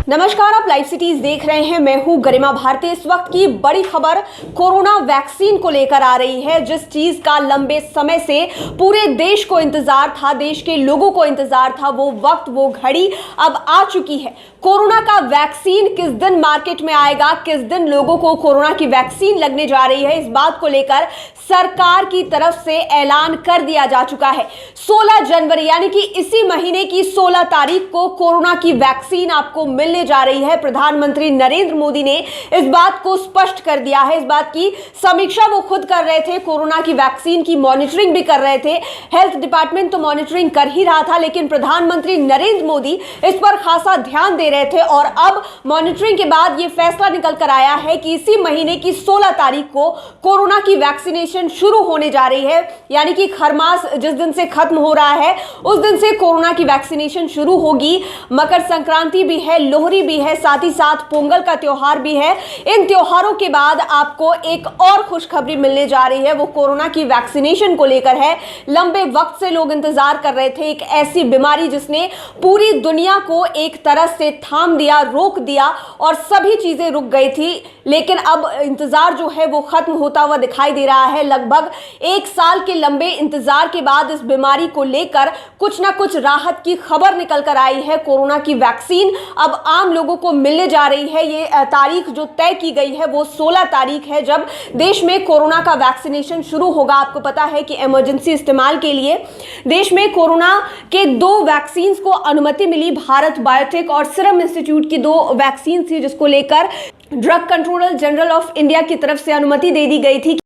नमस्कार, आप live cities देख रहे हैं। मैं हूं गरिमा भारती। इस वक्त की बड़ी खबर कोरोना वैक्सीन को लेकर आ रही है। जिस चीज का लंबे समय से पूरे देश को इंतजार था, देश के लोगों को इंतजार था, वो वक्त, वो घड़ी अब आ चुकी है। कोरोना का वैक्सीन किस दिन मार्केट में आएगा, किस दिन लोगों को कोरोना की वैक्सीन लगने जा रही है, इस बात को लेकर सरकार की तरफ से ऐलान कर दिया जा चुका है। 16 जनवरी यानी कि इसी महीने की 16 तारीख को कोरोना की वैक्सीन आपको मिलने जा रही है। प्रधानमंत्री नरेंद्र मोदी ने इस बात को स्पष्ट कर दिया है। इस बात की समीक्षा वो खुद कर रहे थे, कोरोना की वैक्सीन की मॉनिटरिंग भी कर रहे थे। हेल्थ डिपार्टमेंट तो मॉनिटरिंग कर ही रहा था, लेकिन प्रधानमंत्री नरेंद्र मोदी इस पर खासा ध्यान दे रहे थे। और अब मॉनिटरिंग के बाद ये फैसला निकल कर आया है कि इसी महीने की 16 तारीख को कोरोना की वैक्सीनेशन शुरू होने जा रही है। यानी कि खरमास जिस दिन से खत्म हो रहा है उस दिन से कोरोना की वैक्सीनेशन शुरू होगी। मकर संक्रांति भी है, लोहड़ी भी है, साथ ही साथ पोंगल का त्योहार भी है। इन त्योहारों के बाद आपको एक और खुशखबरी मिलने जा रही है, वो कोरोना की वैक्सीनेशन को लेकर है। लंबे वक्त से लोग इंतजार कर रहे थे। एक ऐसी बीमारी जिसने पूरी दुनिया को एक तरह से थाम दिया, रोक दिया और सभी चीजें रुक गई थी। लेकिन अब इंतजार जो है वो खत्म होता हुआ दिखाई दे रहा है। लगभग 1 साल के लंबे इंतजार के बाद इस बीमारी को लेकर कुछ ना कुछ राहत की खबर निकल कर आई है। कोरोना की वैक्सीन अब आम लोगों को मिलने जा रही है। ये तारीख जो तय की गई है वो 16 तारीख है, जब देश में कोरोना का वैक्सीनेशन शुरू होगा। आपको पता है कि इमरजेंसी इस्तेमाल के लिए देश में कोरोना के 2 वैक्सीन को अनुमति मिली। भारत बायोटेक और सीरम इंस्टीट्यूट की 2 वैक्सीन थी, जिसको लेकर drug controller general of India की तरफ से अनुमति दे दी गई थी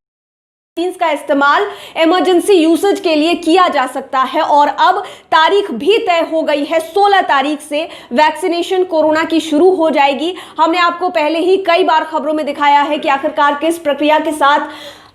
का इस्तेमाल इमरजेंसी यूसेज के लिए किया जा सकता है। और अब तारीख भी तय हो गई है, 16 तारीख से वैक्सीनेशन कोरोना की शुरू हो जाएगी। हमने आपको पहले ही कई बार खबरों में दिखाया है कि आखिरकार किस प्रक्रिया के साथ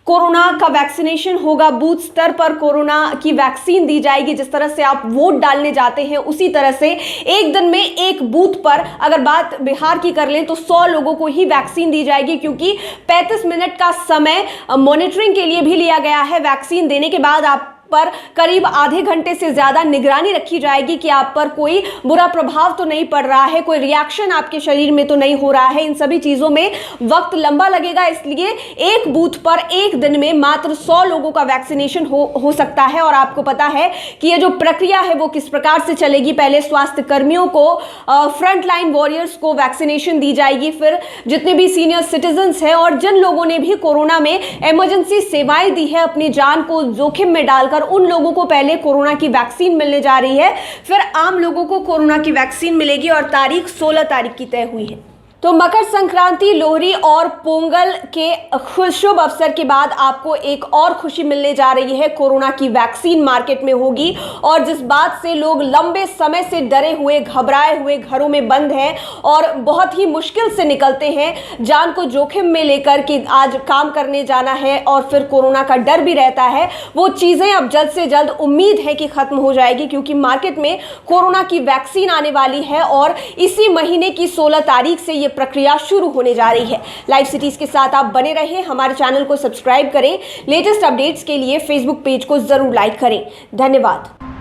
कोरोना का वैक्सीनेशन होगा। बूथ स्तर पर कोरोना की वैक्सीन दी जाएगी। जिस तरह से आप वोट डालने जाते हैं उसी तरह से एक दिन में एक बूथ पर, अगर बात बिहार की कर लें तो 100 लोगों को ही वैक्सीन दी जाएगी, क्योंकि 35 मिनट का समय मॉनिटरिंग के लिए भी लिया गया है। वैक्सीन देने के बाद आप पर करीब आधे घंटे से ज्यादा निगरानी रखी जाएगी कि आप पर कोई बुरा प्रभाव तो नहीं पड़ रहा है, कोई रिएक्शन आपके शरीर में तो नहीं हो रहा है। इन सभी चीजों में वक्त लंबा लगेगा, इसलिए एक बूथ पर एक दिन में मात्र 100 लोगों का वैक्सीनेशन हो सकता है। और आपको पता है कि ये जो प्रक्रिया है वो किस प्रकार से चलेगी। पहले स्वास्थ्य कर्मियों को, फ्रंट लाइन वॉरियर्स को वैक्सीनेशन दी जाएगी, फिर जितने भी सीनियर सिटीजन्स हैं और जिन लोगों ने भी कोरोना में इमरजेंसी सेवाएं दी है, अपनी जान को जोखिम में डालकर, उन लोगों को पहले कोरोना की वैक्सीन मिलने जा रही है। फिर आम लोगों को कोरोना की वैक्सीन मिलेगी और तारीख 16 तारीख की तय हुई है। तो मकर संक्रांति, लोहड़ी और पोंगल के शुभ अवसर के बाद आपको एक और खुशी मिलने जा रही है। कोरोना की वैक्सीन मार्केट में होगी और जिस बात से लोग लंबे समय से डरे हुए, घबराए हुए घरों में बंद हैं और बहुत ही मुश्किल से निकलते हैं, जान को जोखिम में लेकर कि आज काम करने जाना है और फिर कोरोना का डर भी रहता है, वो चीज़ें अब जल्द से जल्द उम्मीद है कि खत्म हो जाएगी, क्योंकि मार्केट में कोरोना की वैक्सीन आने वाली है और इसी महीने की 16 तारीख से ये प्रक्रिया शुरू होने जा रही है। लाइव सिटीज के साथ आप बने रहें, हमारे चैनल को सब्सक्राइब करें। लेटेस्ट अपडेट्स के लिए फेसबुक पेज को जरूर लाइक करें। धन्यवाद।